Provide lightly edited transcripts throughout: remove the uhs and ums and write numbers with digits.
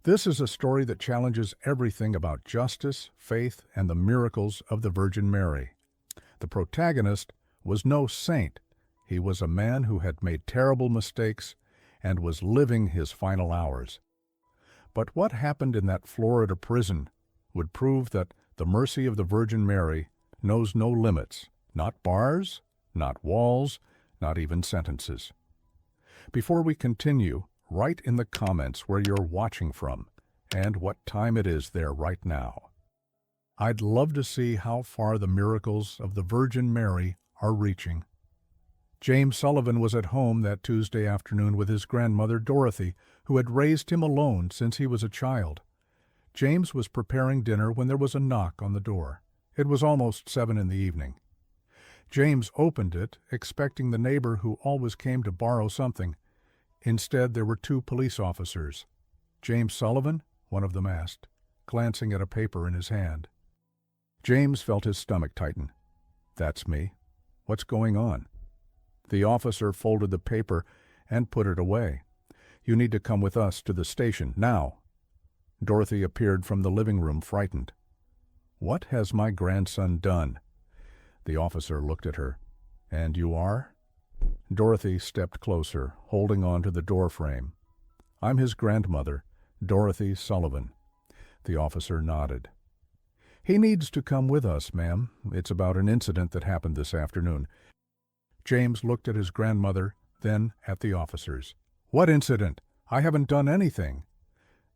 This is a story that challenges everything about justice, faith, and the miracles of the Virgin Mary. The protagonist was no saint. He was a man who had made terrible mistakes and was living his final hours. But what happened in that Florida prison would prove that the mercy of the Virgin Mary knows no limits, not bars, not walls, not even sentences. Before we continue, write in the comments where you're watching from and what time it is there right now. I'd love to see how far the miracles of the Virgin Mary are reaching. James Sullivan was at home that Tuesday afternoon with his grandmother Dorothy, who had raised him alone since he was a child. James was preparing dinner when there was a knock on the door. It was almost 7 in the evening. James opened it, expecting the neighbor who always came to borrow something. Instead, there were 2 police officers. "James Sullivan?" one of them asked, glancing at a paper in his hand. James felt his stomach tighten. "That's me. What's going on?" The officer folded the paper and put it away. "You need to come with us to the station, now." Dorothy appeared from the living room, frightened. "What has my grandson done?" The officer looked at her. "And you are?" Dorothy stepped closer, holding on to the door frame. "I'm his grandmother, Dorothy Sullivan." The officer nodded. "He needs to come with us, ma'am. It's about an incident that happened this afternoon." James looked at his grandmother, then at the officers. "What incident? I haven't done anything."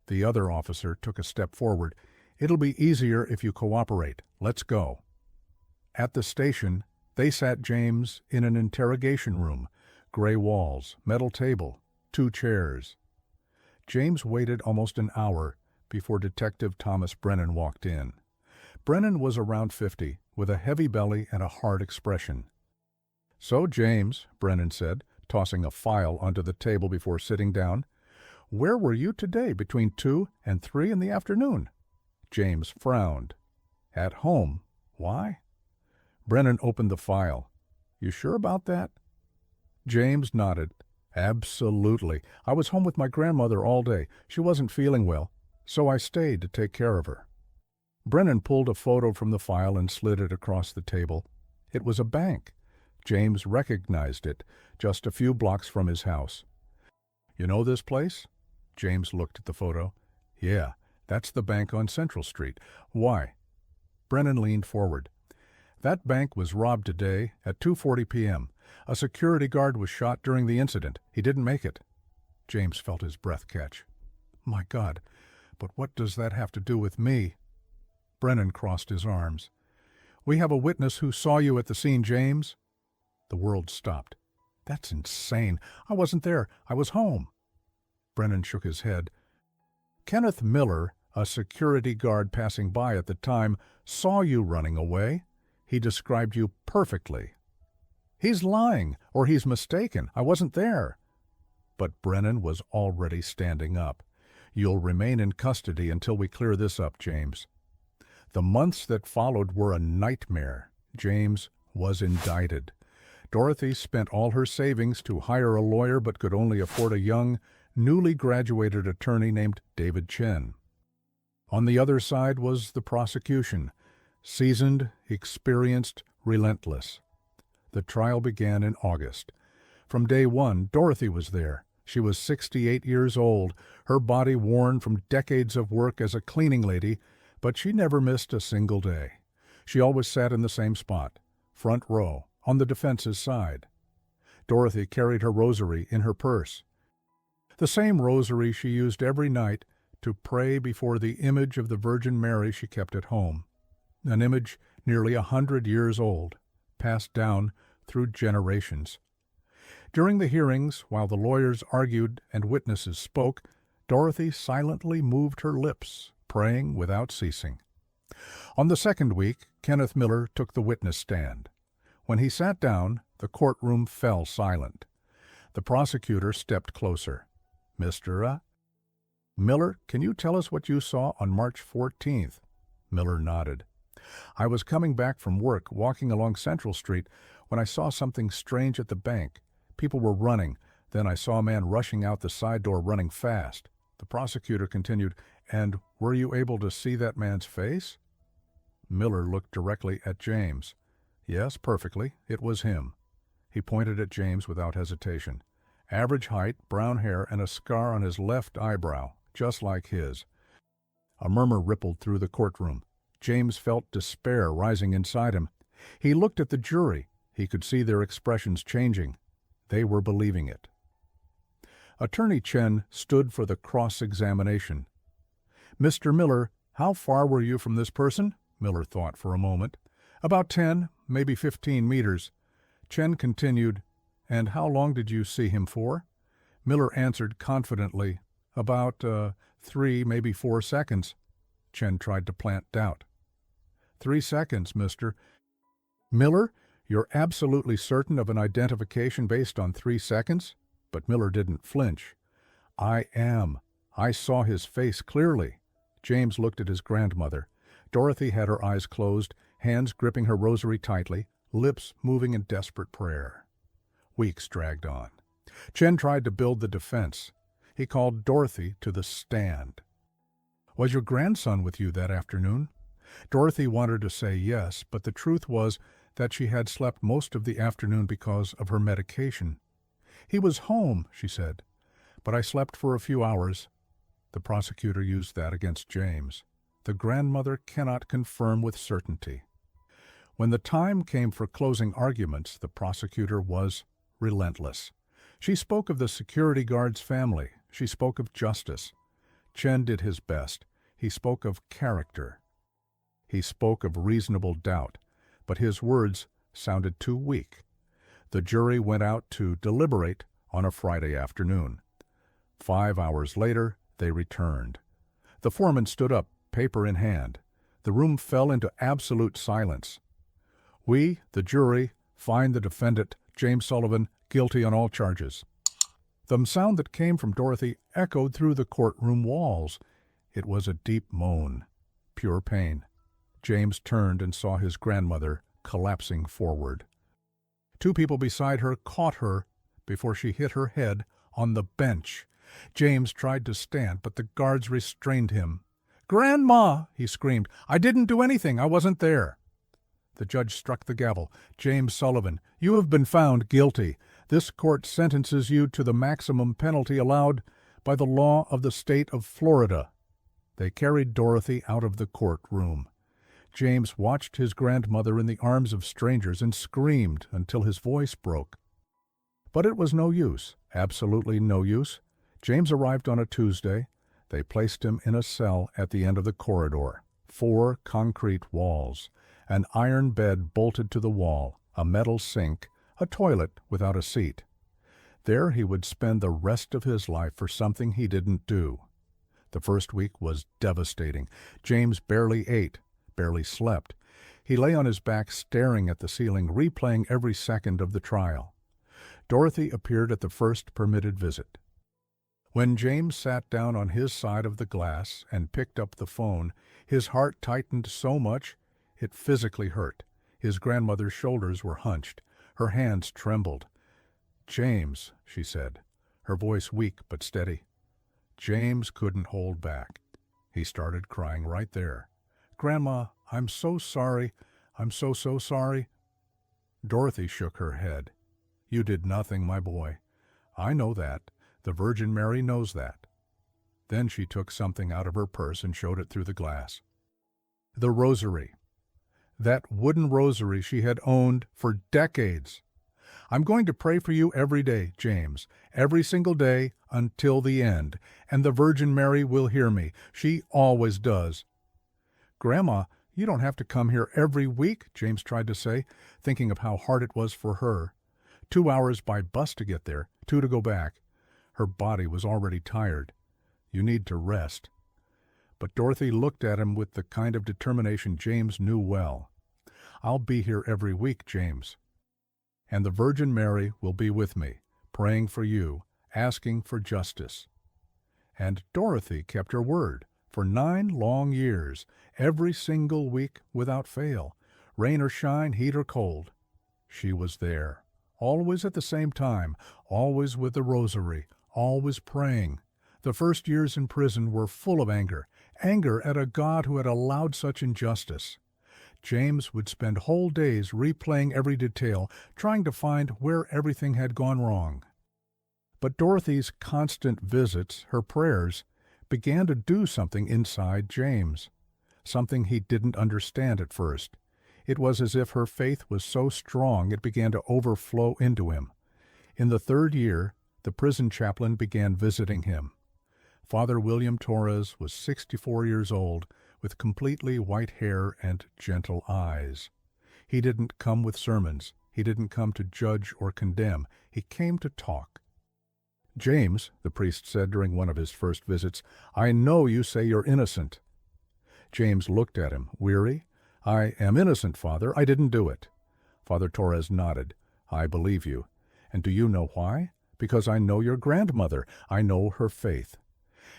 The other officer took a step forward. "It'll be easier if you cooperate. Let's go." At the station, they sat James in an interrogation room, gray walls, metal table, 2 chairs. James waited almost an hour before Detective Thomas Brennan walked in. Brennan was around 50, with a heavy belly and a hard expression. "So, James," Brennan said, tossing a file onto the table before sitting down, "where were you today between 2 and 3 in the afternoon?" James frowned. "At home. Why?" Brennan opened the file. "You sure about that?" James nodded. "Absolutely. I was home with my grandmother all day. She wasn't feeling well, so I stayed to take care of her." Brennan pulled a photo from the file and slid it across the table. It was a bank. James recognized it, just a few blocks from his house. "You know this place?" James looked at the photo. "Yeah, that's the bank on Central Street. Why?" Brennan leaned forward. "That bank was robbed today at 2:40 p.m. A security guard was shot during the incident. He didn't make it." James felt his breath catch. "My God, but what does that have to do with me?" Brennan crossed his arms. "We have a witness who saw you at the scene, James." The world stopped. "That's insane. I wasn't there. I was home." Brennan shook his head. "Kenneth Miller, a security guard passing by at the time, saw you running away. He described you perfectly." "He's lying, or he's mistaken. I wasn't there." But Brennan was already standing up. "You'll remain in custody until we clear this up, James." The months that followed were a nightmare. James was indicted. Dorothy spent all her savings to hire a lawyer but could only afford a young, newly graduated attorney named David Chen. On the other side was the prosecution, seasoned, experienced, relentless. The trial began in August. From day one, Dorothy was there. She was 68 years old, her body worn from decades of work as a cleaning lady, but she never missed a single day. She always sat in the same spot, front row, on the defense's side. Dorothy carried her rosary in her purse. The same rosary she used every night to pray before the image of the Virgin Mary she kept at home, an image nearly 100 years old, passed down through generations. During the hearings, while the lawyers argued and witnesses spoke, Dorothy silently moved her lips, praying without ceasing. On the second week, Kenneth Miller took the witness stand. When he sat down, the courtroom fell silent. The prosecutor stepped closer. "Mr. Miller, can you tell us what you saw on March 14th? Miller nodded. "I was coming back from work, walking along Central Street, when I saw something strange at the bank. People were running. Then I saw a man rushing out the side door running fast. The prosecutor continued, "And were you able to see that man's face?" Miller looked directly at James. "Yes, perfectly. It was him." He pointed at James without hesitation. Average height, brown hair, and a scar on his left eyebrow, just like his. A murmur rippled through the courtroom. James felt despair rising inside him. He looked at the jury. He could see their expressions changing. They were believing it. Attorney Chen stood for the cross-examination. "Mr. Miller, how far were you from this person?" Miller thought for a moment. "About 10, maybe 15 meters. Chen continued, "And how long did you see him for?" Miller answered confidently, "About 3, maybe 4 seconds. Chen tried to plant doubt. "3 seconds, mister." "Miller, you're absolutely certain of an identification based on 3 seconds?" But Miller didn't flinch. "I am. I saw his face clearly." James looked at his grandmother. Dorothy had her eyes closed, hands gripping her rosary tightly, lips moving in desperate prayer. Weeks dragged on. Chen tried to build the defense. He called Dorothy to the stand. "Was your grandson with you that afternoon?" Dorothy wanted to say yes, but the truth was that she had slept most of the afternoon because of her medication. "He was home," she said, "but I slept for a few hours." The prosecutor used that against James. The grandmother cannot confirm with certainty. When the time came for closing arguments, the prosecutor was relentless. She spoke of the security guard's family. She spoke of justice. Chen did his best. He spoke of character. He spoke of reasonable doubt, but his words sounded too weak. The jury went out to deliberate on a Friday afternoon. 5 hours later, they returned. The foreman stood up, paper in hand. The room fell into absolute silence. "We, the jury, find the defendant, James Sullivan, guilty on all charges." The sound that came from Dorothy echoed through the courtroom walls. It was a deep moan, pure pain. James turned and saw his grandmother collapsing forward. Two people beside her caught her before she hit her head on the bench. James tried to stand, but the guards restrained him. "Grandma!" he screamed. "I didn't do anything. I wasn't there." The judge struck the gavel. "James Sullivan, you have been found guilty. This court sentences you to the maximum penalty allowed by the law of the state of Florida." They carried Dorothy out of the courtroom. James watched his grandmother in the arms of strangers and screamed until his voice broke. But it was no use, absolutely no use. James arrived on a Tuesday. They placed him in a cell at the end of the corridor. 4 concrete walls, an iron bed bolted to the wall, a metal sink, a toilet without a seat. There he would spend the rest of his life for something he didn't do. The first week was devastating. James barely ate, barely slept. He lay on his back staring at the ceiling, replaying every second of the trial. Dorothy appeared at the first permitted visit. When James sat down on his side of the glass and picked up the phone, his heart tightened so much it physically hurt. His grandmother's shoulders were hunched. Her hands trembled. "James," she said, her voice weak but steady. James couldn't hold back. He started crying right there. "Grandma, I'm so sorry. I'm so sorry." Dorothy shook her head. "You did nothing, my boy. I know that. The Virgin Mary knows that." Then she took something out of her purse and showed it through the glass. The rosary. That wooden rosary she had owned for decades. "I'm going to pray for you every day, James, every single day until the end, and the Virgin Mary will hear me. She always does." "Grandma, you don't have to come here every week," James tried to say, thinking of how hard it was for her. 2 hours by bus to get there, 2 to go back. Her body was already tired. "You need to rest." But Dorothy looked at him with the kind of determination James knew well. "I'll be here every week, James. And the Virgin Mary will be with me, praying for you, asking for justice." And Dorothy kept her word. For 9 long years, every single week without fail, rain or shine, heat or cold, she was there, always at the same time, always with the rosary, always praying. The first years in prison were full of anger, anger at a God who had allowed such injustice. James would spend whole days replaying every detail, trying to find where everything had gone wrong. But Dorothy's constant visits, her prayers, began to do something inside James, something he didn't understand at first. It was as if her faith was so strong it began to overflow into him. In the 3rd year, the prison chaplain began visiting him. Father William Torres was 64 years old, with completely white hair and gentle eyes. He didn't come with sermons. He didn't come to judge or condemn. He came to talk. "James," the priest said during one of his first visits, "I know you say you're innocent." James looked at him, weary. "I am innocent, Father. I didn't do it." Father Torres nodded. "I believe you. And do you know why? Because I know your grandmother. I know her faith.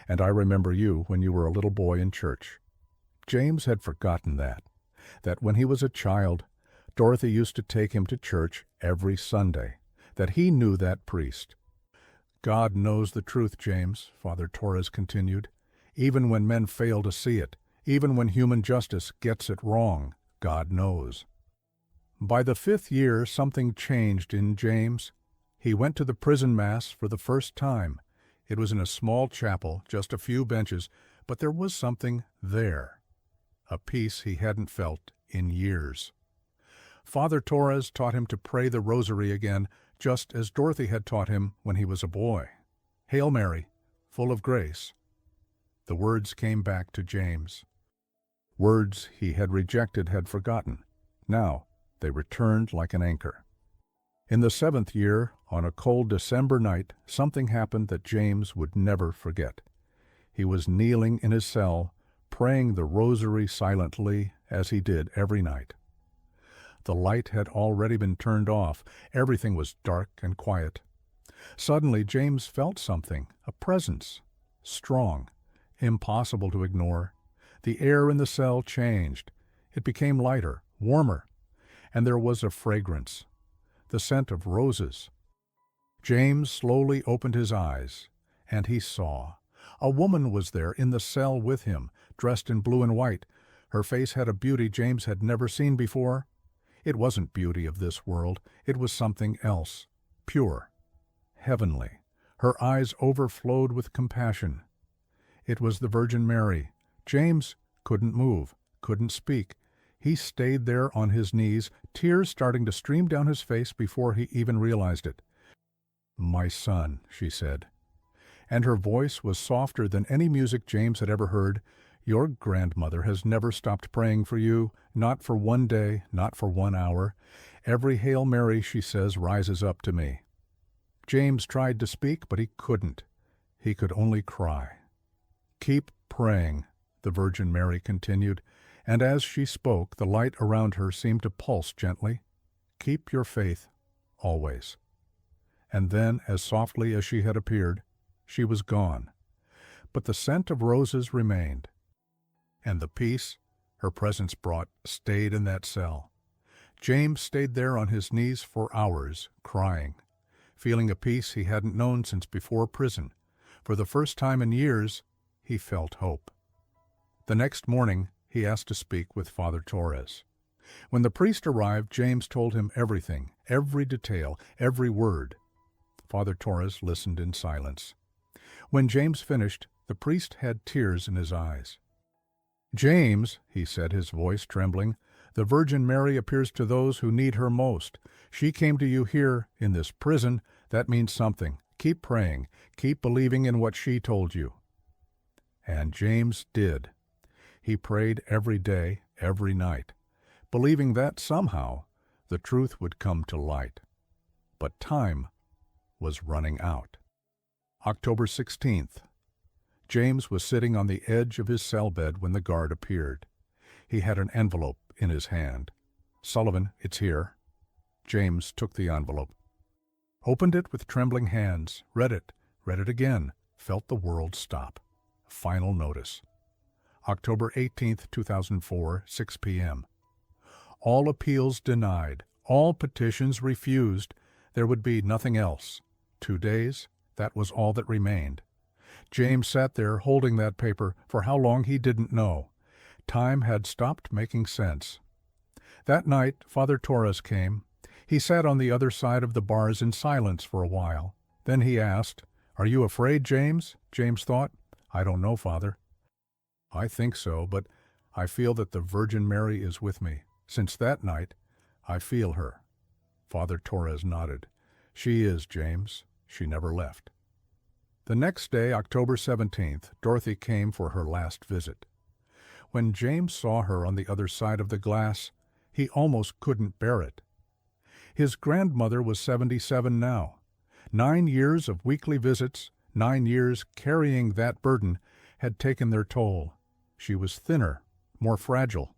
And I remember you when you were a little boy in church." James had forgotten that when he was a child, Dorothy used to take him to church every Sunday, that he knew that priest. "God knows the truth, James," Father Torres continued, "even when men fail to see it, even when human justice gets it wrong, God knows." By the 5th year, something changed in James. He went to the prison mass for the first time. It was in a small chapel, just a few benches, but there was something there, a peace he hadn't felt in years. Father Torres taught him to pray the rosary again, just as Dorothy had taught him when he was a boy. "Hail Mary, full of grace." The words came back to James. Words he had rejected, had forgotten. Now they returned like an anchor. In the 7th year, on a cold December night, something happened that James would never forget. He was kneeling in his cell, praying the rosary silently, as he did every night. The light had already been turned off. Everything was dark and quiet. Suddenly James felt something, a presence, strong, impossible to ignore. The air in the cell changed. It became lighter, warmer, and there was a fragrance, the scent of roses. James slowly opened his eyes, and he saw. A woman was there in the cell with him, dressed in blue and white. Her face had a beauty James had never seen before. It wasn't beauty of this world. It was something else, pure, heavenly. Her eyes overflowed with compassion. It was the Virgin Mary. James couldn't move, couldn't speak. He stayed there on his knees, tears starting to stream down his face before he even realized it. "My son," she said. And her voice was softer than any music James had ever heard. "Your grandmother has never stopped praying for you, not for one day, not for 1 hour. Every Hail Mary she says rises up to me." James tried to speak, but he couldn't. He could only cry. "Keep praying," the Virgin Mary continued, and as she spoke, the light around her seemed to pulse gently. "Keep your faith, always." And then, as softly as she had appeared, she was gone. But the scent of roses remained. And the peace her presence brought stayed in that cell. James stayed there on his knees for hours, crying, feeling a peace he hadn't known since before prison. For the first time in years, he felt hope. The next morning, he asked to speak with Father Torres. When the priest arrived, James told him everything, every detail, every word. Father Torres listened in silence. When James finished, the priest had tears in his eyes. "James," he said, his voice trembling, "the Virgin Mary appears to those who need her most. She came to you here, in this prison. That means something. Keep praying. Keep believing in what she told you." And James did. He prayed every day, every night, believing that somehow the truth would come to light. But time was running out. October 16th. James was sitting on the edge of his cell bed when the guard appeared. He had an envelope in his hand. "Sullivan, it's here." James took the envelope, opened it with trembling hands, read it again, felt the world stop. Final notice. October 18th, 2004, 6 p.m. All appeals denied, all petitions refused. There would be nothing else. 2 days, that was all that remained. James sat there holding that paper for how long he didn't know. Time had stopped making sense. That night, Father Torres came. He sat on the other side of the bars in silence for a while. Then he asked, "Are you afraid, James?" James thought. "I don't know, Father." "I think so, but I feel that the Virgin Mary is with me. Since that night, I feel her." Father Torres nodded. "She is, James. She never left." The next day, October 17th, Dorothy came for her last visit. When James saw her on the other side of the glass, he almost couldn't bear it. His grandmother was 77 now. 9 years of weekly visits, 9 years carrying that burden, had taken their toll. She was thinner, more fragile,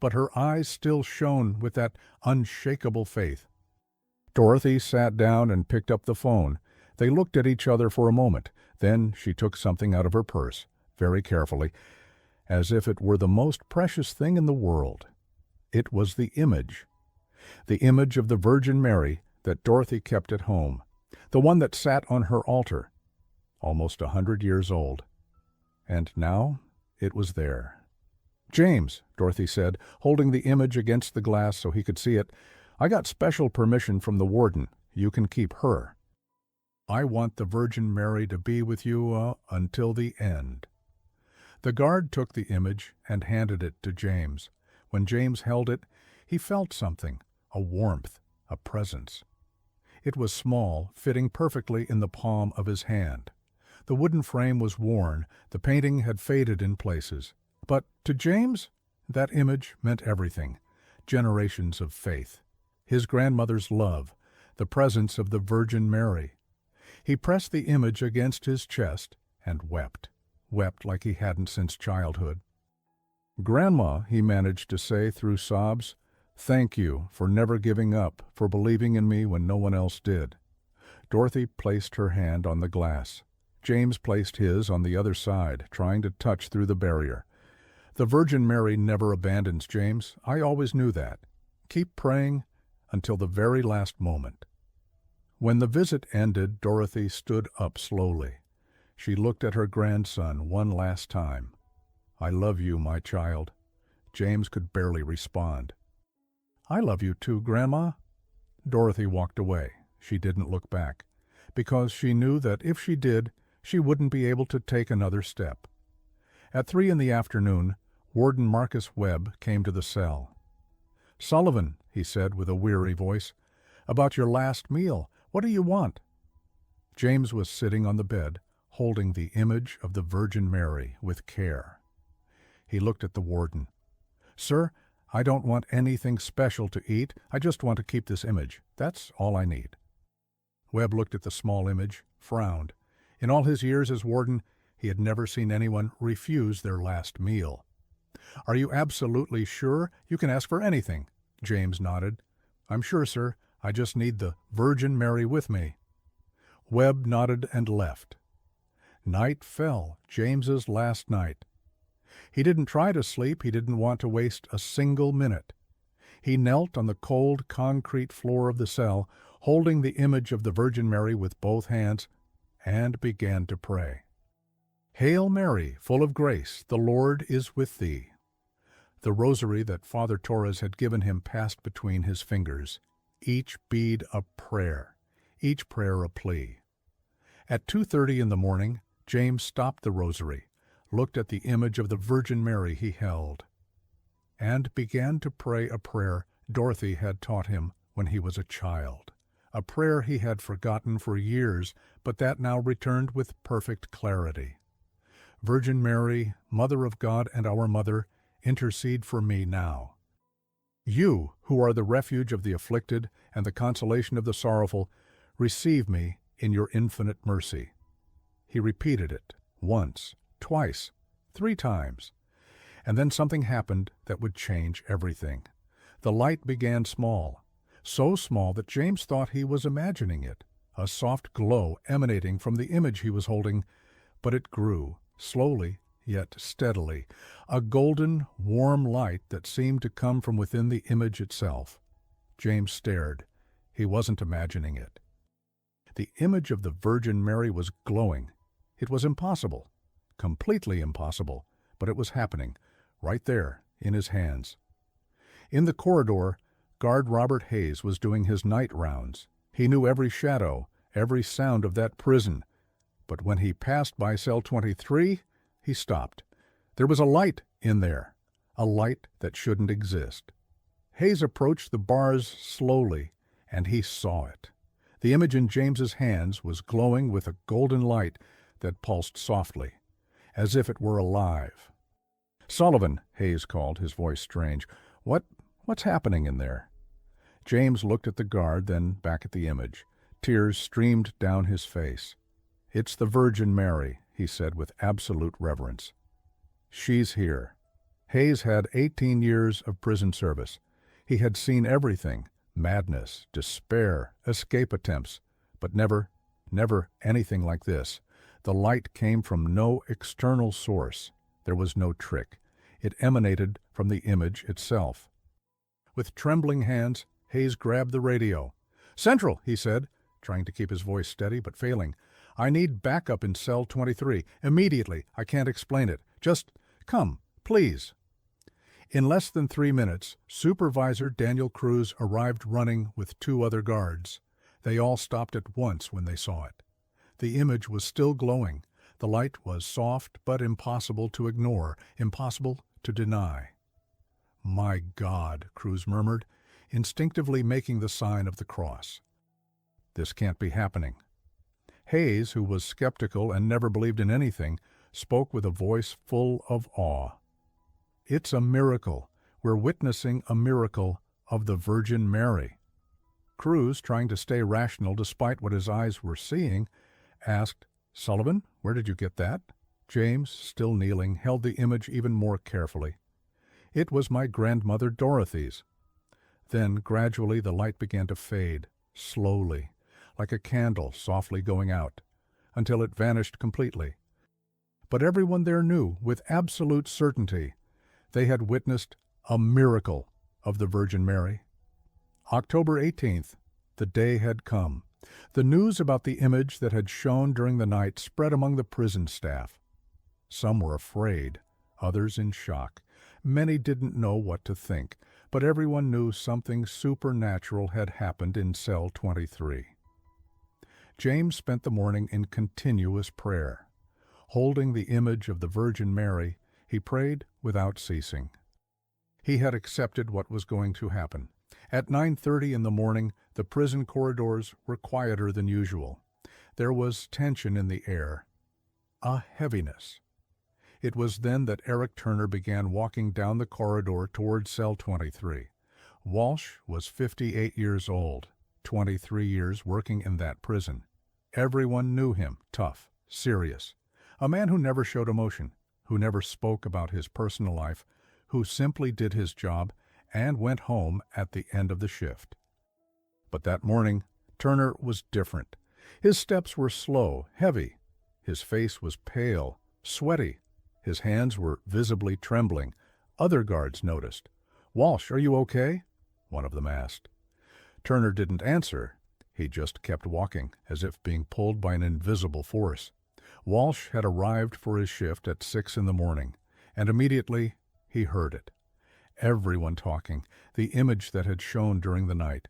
but her eyes still shone with that unshakable faith. Dorothy sat down and picked up the phone. They looked at each other for a moment. Then she took something out of her purse, very carefully, as if it were the most precious thing in the world. It was the image of the Virgin Mary that Dorothy kept at home, the one that sat on her altar, almost 100 years old. And now it was there. "James," Dorothy said, holding the image against the glass so he could see it, "I got special permission from the warden. You can keep her. I want the Virgin Mary to be with you until the end." The guard took the image and handed it to James. When James held it, he felt something, a warmth, a presence. It was small, fitting perfectly in the palm of his hand. The wooden frame was worn, the painting had faded in places. But to James, that image meant everything. Generations of faith, his grandmother's love, the presence of the Virgin Mary. He pressed the image against his chest and wept like he hadn't since childhood. "Grandma," he managed to say through sobs, "thank you for never giving up, for believing in me when no one else did." Dorothy placed her hand on the glass. James placed his on the other side, trying to touch through the barrier. "The Virgin Mary never abandons, James. I always knew that. Keep praying until the very last moment." When the visit ended, Dorothy stood up slowly. She looked at her grandson one last time. "I love you, my child." James could barely respond. "I love you too, Grandma." Dorothy walked away. She didn't look back, because she knew that if she did, she wouldn't be able to take another step. At 3 in the afternoon, Warden Marcus Webb came to the cell. "Sullivan," he said with a weary voice, "about your last meal. What do you want?" James was sitting on the bed, holding the image of the Virgin Mary with care. He looked at the warden. "Sir, I don't want anything special to eat. I just want to keep this image. That's all I need." Webb looked at the small image, frowned. In all his years as warden, he had never seen anyone refuse their last meal. "Are you absolutely sure? You can ask for anything." James nodded. "I'm sure, sir. I just need the Virgin Mary with me." Webb nodded and left. Night fell, James's last night. He didn't try to sleep. He didn't want to waste a single minute. He knelt on the cold concrete floor of the cell, holding the image of the Virgin Mary with both hands, and began to pray. "Hail Mary, full of grace, the Lord is with thee." The rosary that Father Torres had given him passed between his fingers, each bead a prayer, each prayer a plea. At 2:30 in the morning, James stopped the rosary, looked at the image of the Virgin Mary he held, and began to pray a prayer Dorothy had taught him when he was a child, a prayer he had forgotten for years, but that now returned with perfect clarity. "Virgin Mary, Mother of God and our Mother, intercede for me now. You, who are the refuge of the afflicted and the consolation of the sorrowful, receive me in your infinite mercy." He repeated it once, twice, 3 times, and then something happened that would change everything. The light began small, so small that James thought he was imagining it, a soft glow emanating from the image he was holding, but it grew, slowly yet steadily, a golden, warm light that seemed to come from within the image itself. James stared. He wasn't imagining it. The image of the Virgin Mary was glowing. It was impossible, completely impossible, but it was happening, right there, in his hands. In the corridor, guard Robert Hayes was doing his night rounds. He knew every shadow, every sound of that prison. But when he passed by cell 23, he stopped. There was a light in there, a light that shouldn't exist. Hayes approached the bars slowly, and he saw it. The image in James's hands was glowing with a golden light that pulsed softly, as if it were alive. "Sullivan," Hayes called, his voice strange. What's happening in there?" James looked at the guard, then back at the image. Tears streamed down his face. "It's the Virgin Mary," he said with absolute reverence. "She's here." Hayes had 18 years of prison service. He had seen everything: madness, despair, escape attempts, but never anything like this. The light came from no external source. There was no trick. It emanated from the image itself. With trembling hands, Hayes grabbed the radio. "Central," he said, trying to keep his voice steady but failing. "I need backup in cell 23. Immediately. I can't explain it. Just come, please." In less than 3 minutes, Supervisor Daniel Cruz arrived running with 2 other guards. They all stopped at once when they saw it. The image was still glowing. The light was soft but impossible to ignore, impossible to deny. "My God," Cruz murmured, instinctively making the sign of the cross. "This can't be happening." Hayes, who was skeptical and never believed in anything, spoke with a voice full of awe. "It's a miracle. We're witnessing a miracle of the Virgin Mary." Cruz, trying to stay rational despite what his eyes were seeing, asked, "Sullivan, where did you get that?" James, still kneeling, held the image even more carefully. "It was my grandmother Dorothy's." Then, gradually, the light began to fade, slowly, like a candle softly going out, until it vanished completely. But everyone there knew, with absolute certainty, they had witnessed a miracle of the Virgin Mary. October 18th, the day had come. The news about the image that had shone during the night spread among the prison staff. Some were afraid, others in shock. Many didn't know what to think, but everyone knew something supernatural had happened in cell 23. James spent the morning in continuous prayer. Holding the image of the Virgin Mary, he prayed without ceasing. He had accepted what was going to happen. At 9:30 in the morning, the prison corridors were quieter than usual. There was tension in the air, a heaviness. It was then that Eric Turner began walking down the corridor toward cell 23. Walsh was 58 years old, 23 years working in that prison. Everyone knew him, tough, serious, a man who never showed emotion, who never spoke about his personal life, who simply did his job and went home at the end of the shift. But that morning, Turner was different. His steps were slow, heavy. His face was pale, sweaty. His hands were visibly trembling. Other guards noticed. "Walsh, are you okay?" one of them asked. Turner didn't answer. He just kept walking, as if being pulled by an invisible force. Walsh had arrived for his shift at 6 in the morning, and immediately he heard it. Everyone talking, the image that had shone during the night,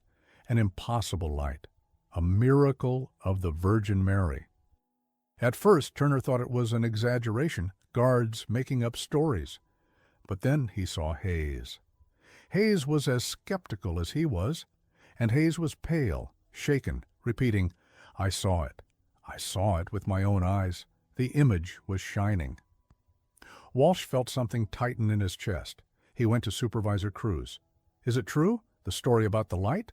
an impossible light, a miracle of the Virgin Mary. At first, Turner thought it was an exaggeration, guards making up stories. But then he saw Hayes. Hayes was as skeptical as he was, and Hayes was pale, shaken, repeating, "I saw it. I saw it with my own eyes. The image was shining." Walsh felt something tighten in his chest. He went to Supervisor Cruz. "Is it true, the story about the light?"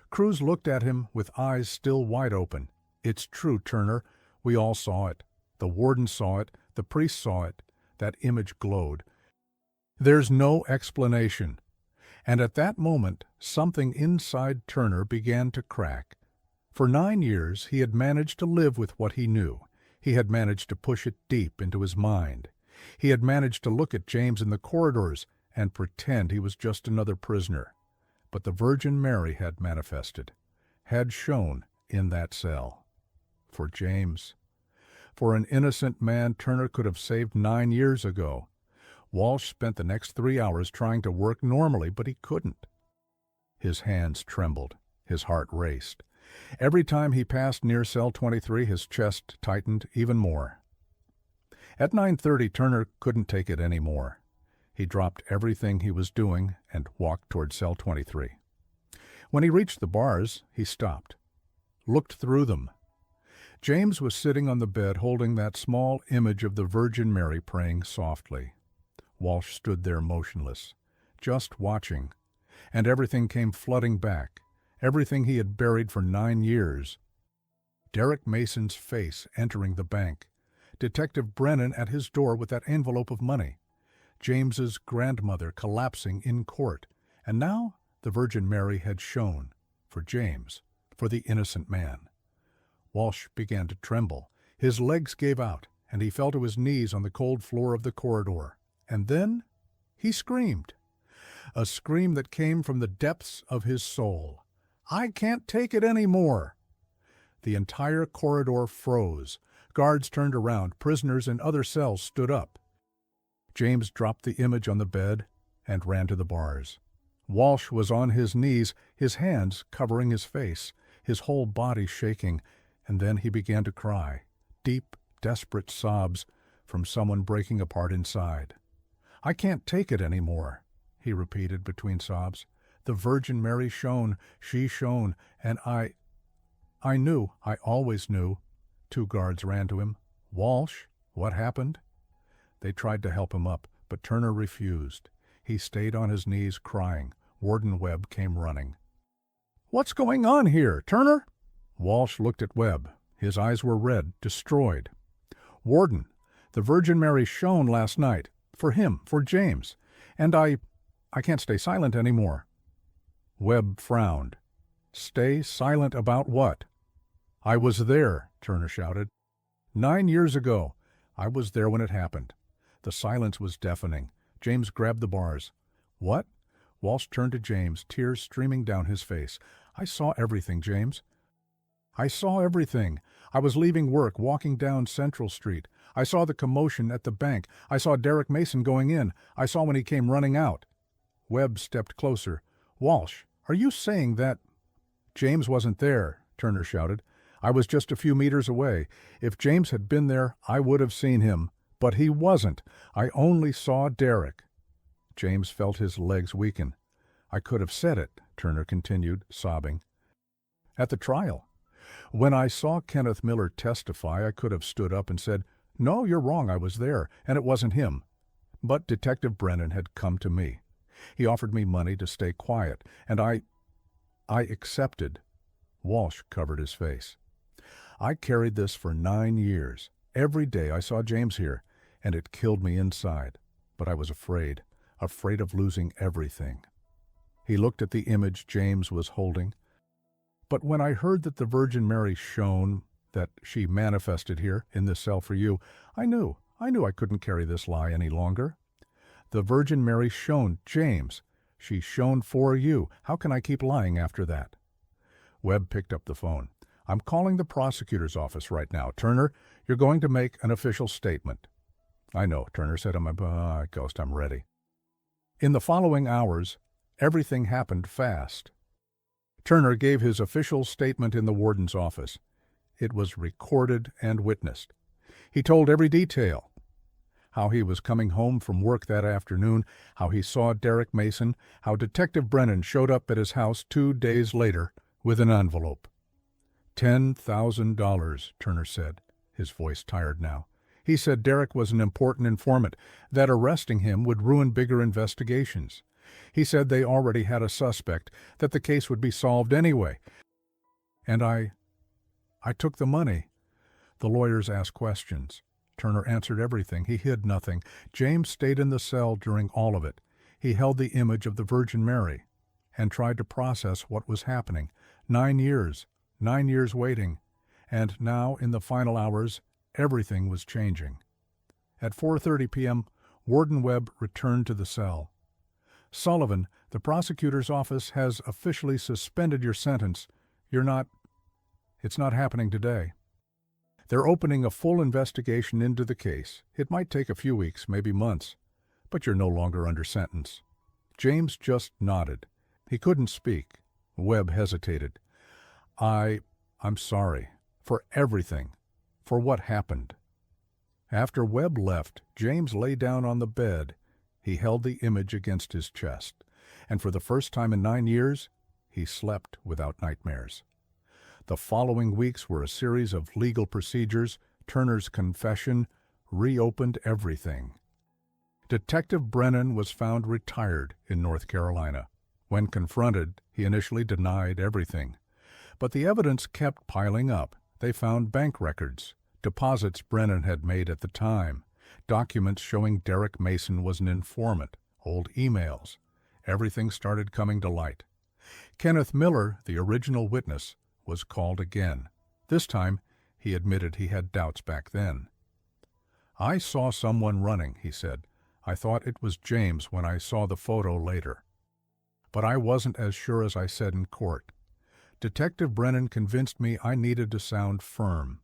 Cruz looked at him with eyes still wide open. "It's true, Turner. We all saw it. The warden saw it. The priest saw it. That image glowed. There's no explanation." And at that moment, something inside Turner began to crack. For 9 years, he had managed to live with what he knew. He had managed to push it deep into his mind. He had managed to look at James in the corridors and pretend he was just another prisoner. But the Virgin Mary had manifested, had shone in that cell. For James, for an innocent man Turner could have saved 9 years ago. Walsh spent the next 3 hours trying to work normally, but he couldn't. His hands trembled. His heart raced. Every time he passed near cell 23, his chest tightened even more. At 9:30, Turner couldn't take it any more. He dropped everything he was doing and walked toward cell 23. When he reached the bars, he stopped, looked through them. James was sitting on the bed holding that small image of the Virgin Mary praying softly. Walsh stood there motionless, just watching, and everything came flooding back, everything he had buried for 9 years. Derek Mason's face entering the bank, Detective Brennan at his door with that envelope of money, James's grandmother collapsing in court, and now the Virgin Mary had shone, for James, for the innocent man. Walsh began to tremble. His legs gave out, and he fell to his knees on the cold floor of the corridor. And then he screamed. A scream that came from the depths of his soul. "I can't take it any more!" The entire corridor froze. Guards turned around. Prisoners in other cells stood up. James dropped the image on the bed and ran to the bars. Walsh was on his knees, his hands covering his face, his whole body shaking, and then he began to cry, deep, desperate sobs from someone breaking apart inside. "I can't take it any more," he repeated between sobs. "The Virgin Mary shone, she shone, and I knew, I always knew." 2 guards ran to him. "Walsh, what happened?" They tried to help him up, but Turner refused. He stayed on his knees crying. Warden Webb came running. "What's going on here, Turner?" Walsh looked at Webb. His eyes were red, destroyed. "Warden, the Virgin Mary shone last night. For him, for James. And I can't stay silent anymore." Webb frowned. "Stay silent about what?" "I was there," Turner shouted. 9 years ago. I was there when it happened." The silence was deafening. James grabbed the bars. "What?" Walsh turned to James, tears streaming down his face. "I saw everything, James. I saw everything. I was leaving work, walking down Central Street. I saw the commotion at the bank. I saw Derek Mason going in. I saw when he came running out." Webb stepped closer. "Walsh, are you saying that—" "James wasn't there," Turner shouted. "I was just a few meters away. If James had been there, I would have seen him. But he wasn't. I only saw Derek." James felt his legs weaken. "I could have said it," Turner continued, sobbing. "At the trial. When I saw Kenneth Miller testify, I could have stood up and said, 'No, you're wrong, I was there, and it wasn't him.' But Detective Brennan had come to me. He offered me money to stay quiet, and I accepted." Walsh covered his face. "I carried this for 9 years. Every day I saw James here, and it killed me inside. But I was afraid of losing everything." He looked at the image James was holding. "But when I heard that the Virgin Mary shone, that she manifested here in this cell for you, I knew I couldn't carry this lie any longer. The Virgin Mary shone, James. She shone for you. How can I keep lying after that?" Webb picked up the phone. "I'm calling the prosecutor's office right now. Turner, you're going to make an official statement." "I know," Turner said. "I'm ready." In the following hours, everything happened fast. Turner gave his official statement in the warden's office. It was recorded and witnessed. He told every detail. How he was coming home from work that afternoon, how he saw Derek Mason, how Detective Brennan showed up at his house 2 days later with an envelope. $10,000, Turner said, his voice tired now. He said Derek was an important informant, that arresting him would ruin bigger investigations. He said they already had a suspect, that the case would be solved anyway. And I took the money. The lawyers asked questions. Turner answered everything. He hid nothing. James stayed in the cell during all of it. He held the image of the Virgin Mary and tried to process what was happening. 9 years waiting. And now, in the final hours, everything was changing. At 4:30 p.m., Warden Webb returned to the cell. "Sullivan, the prosecutor's office has officially suspended your sentence. It's not happening today." They're opening a full investigation into the case. It might take a few weeks, maybe months, but you're no longer under sentence." James just nodded. He couldn't speak. Webb hesitated. I'm sorry. For everything. For what happened." After Webb left, James lay down on the bed. He held the image against his chest, and for the first time in 9 years, he slept without nightmares. The following weeks were a series of legal procedures. Turner's confession reopened everything. Detective Brennan was found retired in North Carolina. When confronted, he initially denied everything. But the evidence kept piling up. They found bank records, deposits Brennan had made at the time, documents showing Derek Mason was an informant, old emails. Everything started coming to light. Kenneth Miller, the original witness, was called again. This time, he admitted he had doubts back then. "I saw someone running," he said. "I thought it was James when I saw the photo later. But I wasn't as sure as I said in court. Detective Brennan convinced me I needed to sound firm.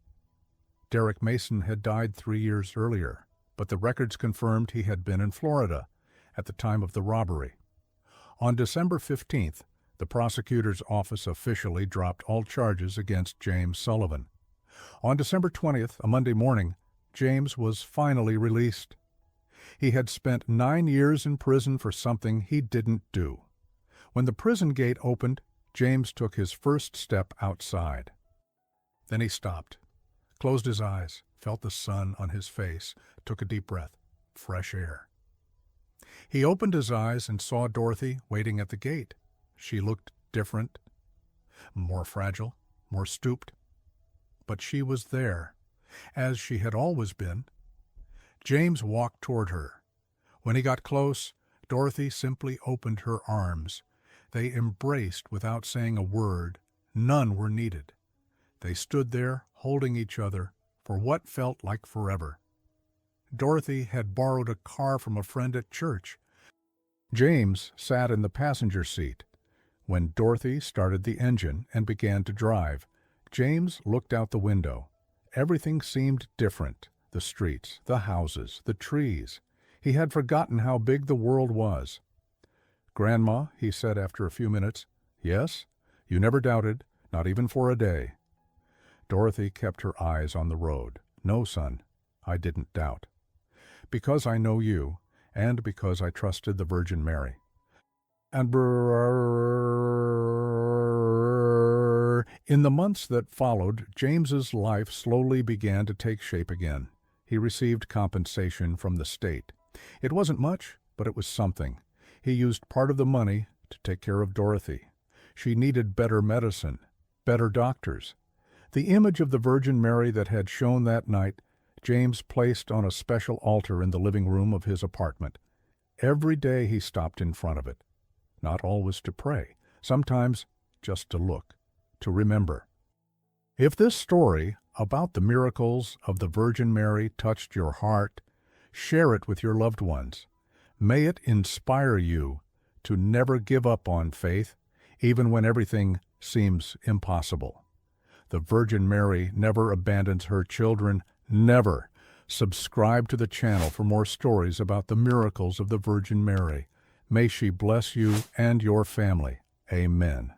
Derek Mason had died 3 years earlier, but the records confirmed he had been in Florida at the time of the robbery. On December 15th, the prosecutor's office officially dropped all charges against James Sullivan. On December 20th, a Monday morning, James was finally released. He had spent 9 years in prison for something he didn't do. When the prison gate opened, James took his first step outside. Then he stopped, closed his eyes, felt the sun on his face, took a deep breath. Fresh air. He opened his eyes and saw Dorothy waiting at the gate. She looked different, more fragile, more stooped. But she was there, as she had always been. James walked toward her. When he got close, Dorothy simply opened her arms. They embraced without saying a word. None were needed. They stood there, holding each other, for what felt like forever. Dorothy had borrowed a car from a friend at church. James sat in the passenger seat. When Dorothy started the engine and began to drive, James looked out the window. Everything seemed different. The streets, the houses, the trees. He had forgotten how big the world was. "Grandma," he said after a few minutes. "Yes? You never doubted, not even for a day." Dorothy kept her eyes on the road. "No, son, I didn't doubt. Because I know you, and because I trusted the Virgin Mary." And in the months that followed, James's life slowly began to take shape again. He received compensation from the state. It wasn't much, but it was something. He used part of the money to take care of Dorothy. She needed better medicine, better doctors. The image of the Virgin Mary that had shone that night, James placed on a special altar in the living room of his apartment. Every day he stopped in front of it. Not always to pray, sometimes just to look, to remember. If this story about the miracles of the Virgin Mary touched your heart, share it with your loved ones. May it inspire you to never give up on faith, even when everything seems impossible. The Virgin Mary never abandons her children, never. Subscribe to the channel for more stories about the miracles of the Virgin Mary. May she bless you and your family. Amen.